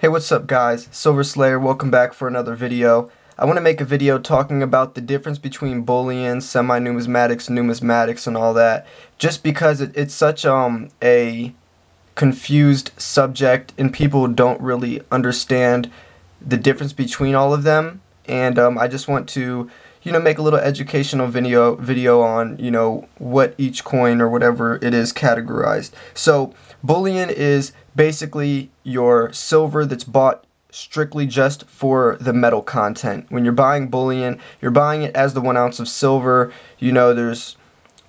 Hey, what's up guys? Silver Slayer, welcome back for another video. I want to make a video talking about the difference between bullion, semi-numismatics, numismatics, and all that. Just because it's such a confused subject and people don't really understand the difference between all of them. And I just want to, make a little educational video on, what each coin or whatever it is categorized. So, bullion is basically your silver that's bought strictly just for the metal content. When you're buying bullion, you're buying it as the 1 ounce of silver. There's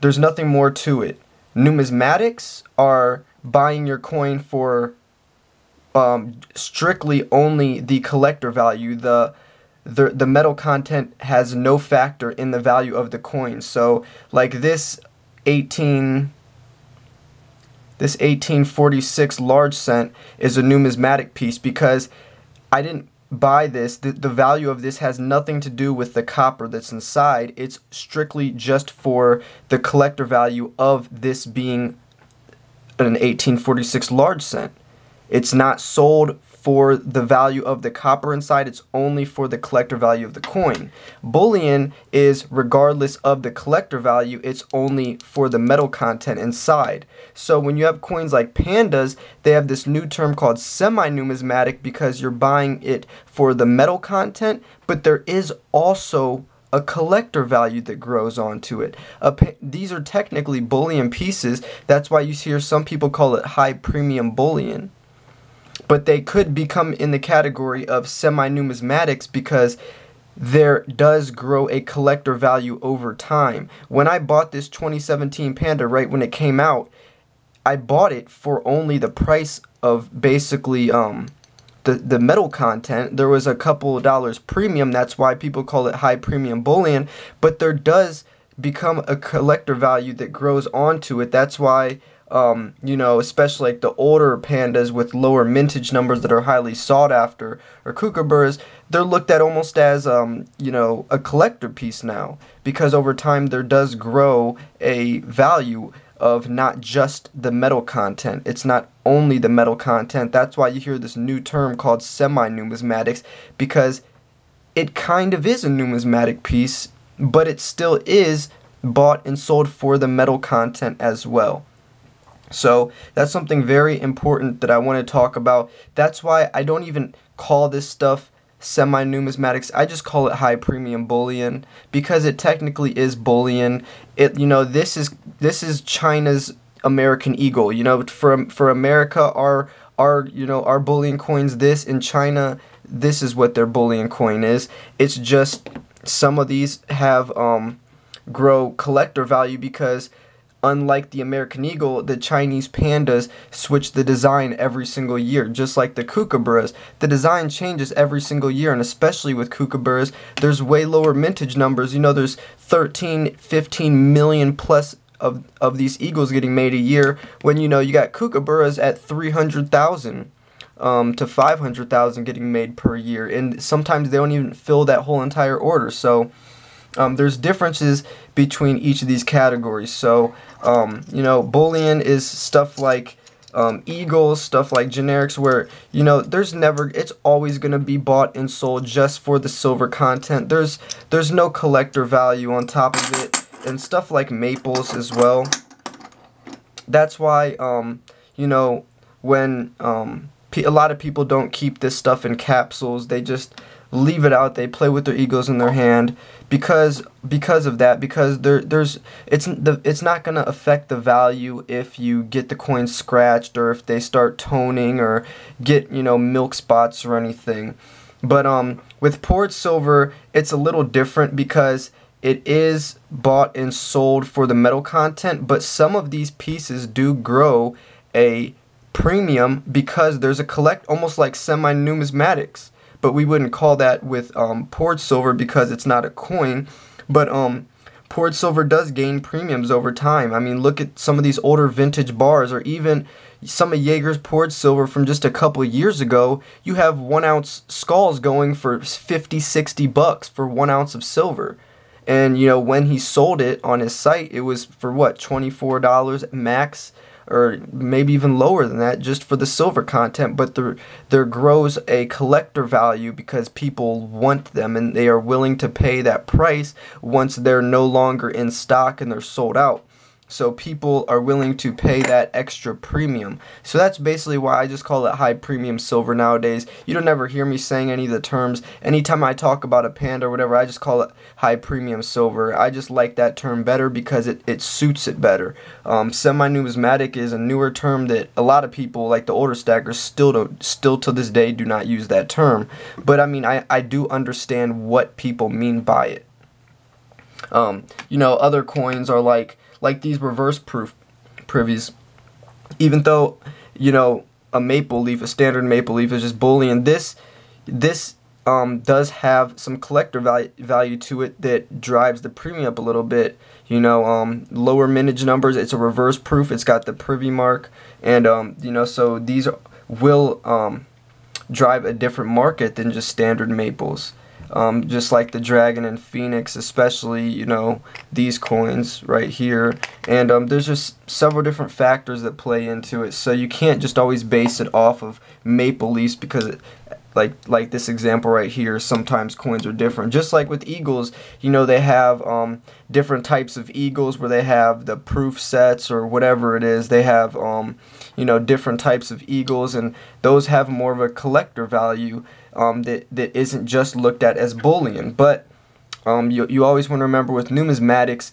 nothing more to it. Numismatics are buying your coin for strictly only the collector value. The metal content has no factor in the value of the coin. So like this 1846 large cent is a numismatic piece because I didn't buy this. The value of this has nothing to do with the copper that's inside. It's strictly just for the collector value of this being an 1846 large cent. It's not sold for the value of the copper inside, it's only for the collector value of the coin. Bullion is regardless of the collector value, it's only for the metal content inside. So when you have coins like pandas, they have this new term called semi-numismatic because you're buying it for the metal content, but there is also a collector value that grows onto it. These are technically bullion pieces. That's why you hear some people call it high premium bullion. But they could become in the category of semi-numismatics because there does grow a collector value over time. When I bought this 2017 Panda, right when it came out, I bought it for only the price of basically the metal content. There was a couple of dollars premium, that's why people call it high premium bullion, but there does become a collector value that grows onto it. That's why especially like the older pandas with lower mintage numbers that are highly sought after, or kookaburras, they're looked at almost as, a collector piece now, because over time there does grow a value of not just the metal content. It's not only the metal content. That's why you hear this new term called semi-numismatics, because it kind of is a numismatic piece, but it still is bought and sold for the metal content as well. So that's something very important that I want to talk about. That's why I don't even call this stuff semi-numismatics. I just call it high premium bullion because it technically is bullion. This is China's American Eagle. For America, our bullion coins this. In China, this is what their bullion coin is. It's just some of these have grow collector value because unlike the American Eagle, the Chinese pandas switch the design every single year, just like the kookaburras. The design changes every single year, and especially with kookaburras, there's way lower mintage numbers. There's 13, 15 million plus of these eagles getting made a year, when you got kookaburras at 300,000 to 500,000 getting made per year, and sometimes they don't even fill that whole entire order. So there's differences between each of these categories. So, bullion is stuff like eagles, stuff like generics, where, it's always going to be bought and sold just for the silver content. There's no collector value on top of it, and stuff like maples as well. That's why, when a lot of people don't keep this stuff in capsules, they just leave it out. They play with their egos in their hand because of that. Because it's not gonna affect the value if you get the coin scratched or if they start toning or get milk spots or anything. But with poured silver, it's a little different because it is bought and sold for the metal content, but some of these pieces do grow a premium because there's a almost like semi-numismatics. But we wouldn't call that with poured silver because it's not a coin. But poured silver does gain premiums over time. I mean, look at some of these older vintage bars, or even some of Jaeger's poured silver from just a couple of years ago. You have 1 ounce skulls going for 50, 60 bucks for 1 ounce of silver. And when he sold it on his site, it was for what, $24 max or maybe even lower than that just for the silver content, but there grows a collector value because people want them and they are willing to pay that price once they're no longer in stock and they're sold out. So people are willing to pay that extra premium. So that's basically why I just call it high premium silver nowadays. You don't ever hear me saying any of the terms. Anytime I talk about a panda or whatever, I just call it high premium silver. I just like that term better because it suits it better. Semi-numismatic is a newer term that a lot of people, like the older stackers, still to this day do not use that term. But I mean, I do understand what people mean by it. You know, other coins are like these reverse proof privies. Even though, you know, a maple leaf, a standard maple leaf is just bullion, this does have some collector value to it that drives the premium up a little bit. You know, lower mintage numbers, it's a reverse proof, it's got the privy mark, and you know, so these will drive a different market than just standard maples. Just like the Dragon and Phoenix, especially, you know, these coins right here. And there's just several different factors that play into it, so you can't just always base it off of maple leaves because like this example right here, sometimes coins are different. Just like with eagles, you know, they have different types of eagles where they have the proof sets or whatever it is. They have you know, different types of eagles, and those have more of a collector value that isn't just looked at as bullion. But you always want to remember with numismatics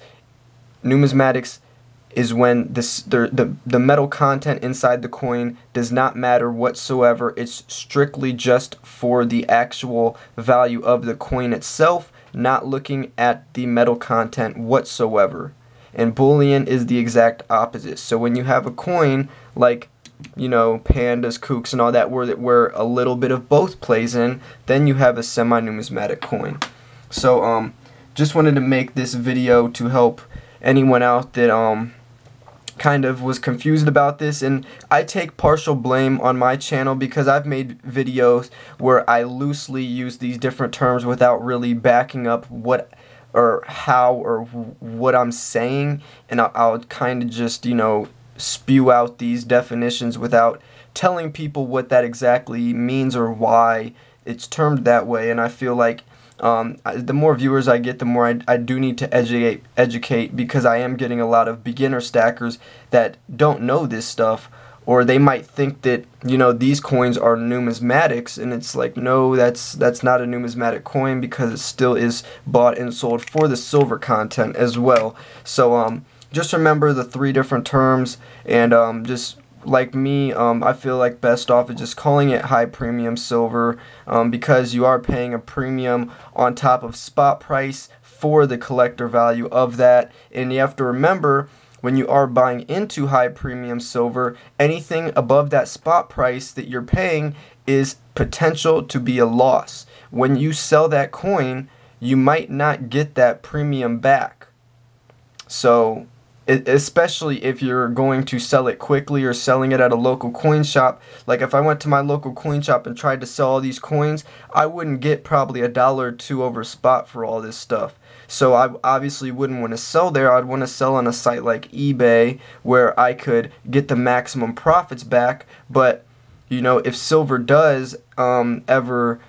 is when the metal content inside the coin does not matter whatsoever. It's strictly just for the actual value of the coin itself, not looking at the metal content whatsoever. And bullion is the exact opposite. So when you have a coin like, you know, pandas, kooks, and all that, where a little bit of both plays in, then you have a semi-numismatic coin. So just wanted to make this video to help anyone out that kind of was confused about this. And I take partial blame on my channel because I've made videos where I loosely use these different terms without really backing up what or how or what I'm saying, and I'll kind of just, you know, spew out these definitions without telling people what that exactly means or why it's termed that way. And I feel like the more viewers I get, the more I do need to educate, because I am getting a lot of beginner stackers that don't know this stuff, or they might think that, you know, these coins are numismatics, and it's like, no, that's not a numismatic coin, because it still is bought and sold for the silver content as well. So just remember the three different terms, and just like me, I feel like best off is just calling it high premium silver, because you are paying a premium on top of spot price for the collector value of that. And you have to remember, when you are buying into high premium silver, anything above that spot price that you're paying is potential to be a loss. When you sell that coin, you might not get that premium back. So especially if you're going to sell it quickly or selling it at a local coin shop. Like if I went to my local coin shop and tried to sell all these coins, I wouldn't get probably $1 or $2 over spot for all this stuff. So I obviously wouldn't want to sell there. I'd want to sell on a site like eBay, where I could get the maximum profits back. But, you know, if silver does ever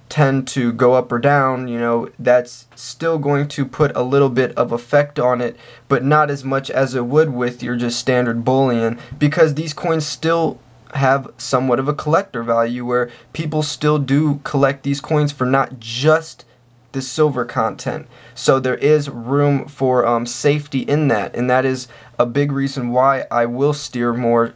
tend to go up or down, you know, that's still going to put a little bit of effect on it, but not as much as it would with your just standard bullion, because these coins still have somewhat of a collector value, where people still do collect these coins for not just the silver content. So there is room for safety in that, and that is a big reason why I will steer more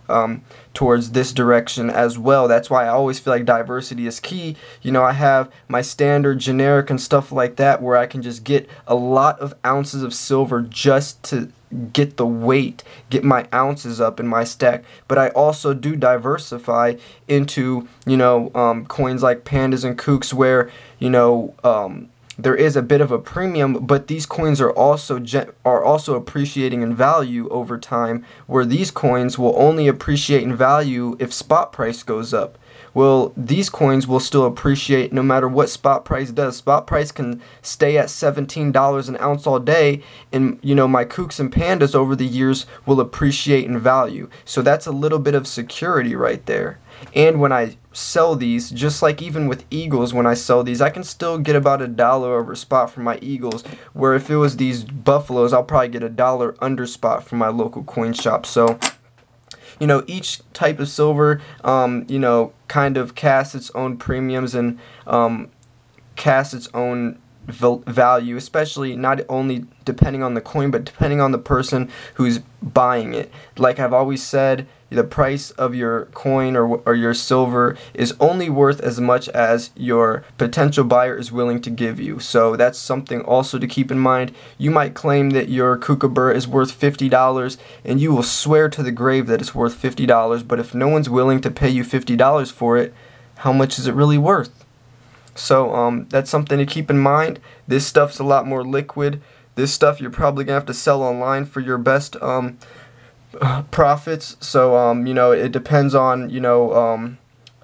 towards this direction as well. That's why I always feel like diversity is key. You know, I have my standard generic and stuff like that, where I can just get a lot of ounces of silver just to get the weight, get my ounces up in my stack. But I also do diversify into, you know, coins like pandas and kooks, where, you know, there is a bit of a premium, but these coins are also appreciating in value over time, where these coins will only appreciate in value if spot price goes up. Well, these coins will still appreciate no matter what spot price does. Spot price can stay at $17 an ounce all day, and you know, my kooks and pandas over the years will appreciate in value. So that's a little bit of security right there. And when I sell these, just like even with eagles, when I sell these, I can still get about $1 over spot for my eagles, where if it was these buffaloes, I'll probably get $1 under spot from my local coin shop. So you know, each type of silver, you know, kind of casts its own premiums and casts its own value, especially not only depending on the coin, but depending on the person who's buying it. Like I've always said, the price of your coin or your silver is only worth as much as your potential buyer is willing to give you. So that's something also to keep in mind. You might claim that your kookaburra is worth $50 and you will swear to the grave that it's worth $50, but if no one's willing to pay you $50 for it, how much is it really worth? So that's something to keep in mind. This stuff's a lot more liquid. This stuff you're probably gonna have to sell online for your best profits. So you know, it depends on, you know,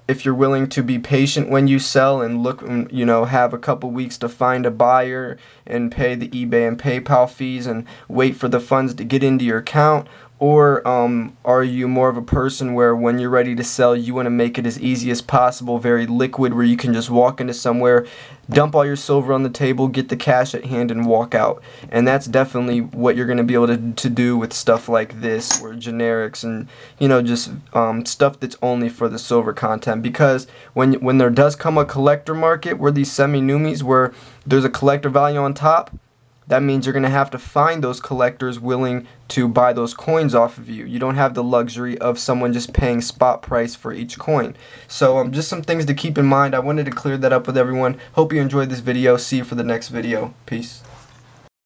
if you're willing to be patient when you sell and look, you know, have a couple weeks to find a buyer and pay the eBay and PayPal fees and wait for the funds to get into your account. Or are you more of a person where when you're ready to sell, you want to make it as easy as possible, very liquid, where you can just walk into somewhere, dump all your silver on the table, get the cash at hand, and walk out? And that's definitely what you're going to be able to do with stuff like this, or generics, and you know, just stuff that's only for the silver content. Because when there does come a collector market where these semi-numis, where there's a collector value on top, that means you're going to have to find those collectors willing to buy those coins off of you. You don't have the luxury of someone just paying spot price for each coin. So just some things to keep in mind. I wanted to clear that up with everyone. Hope you enjoyed this video. See you for the next video. Peace.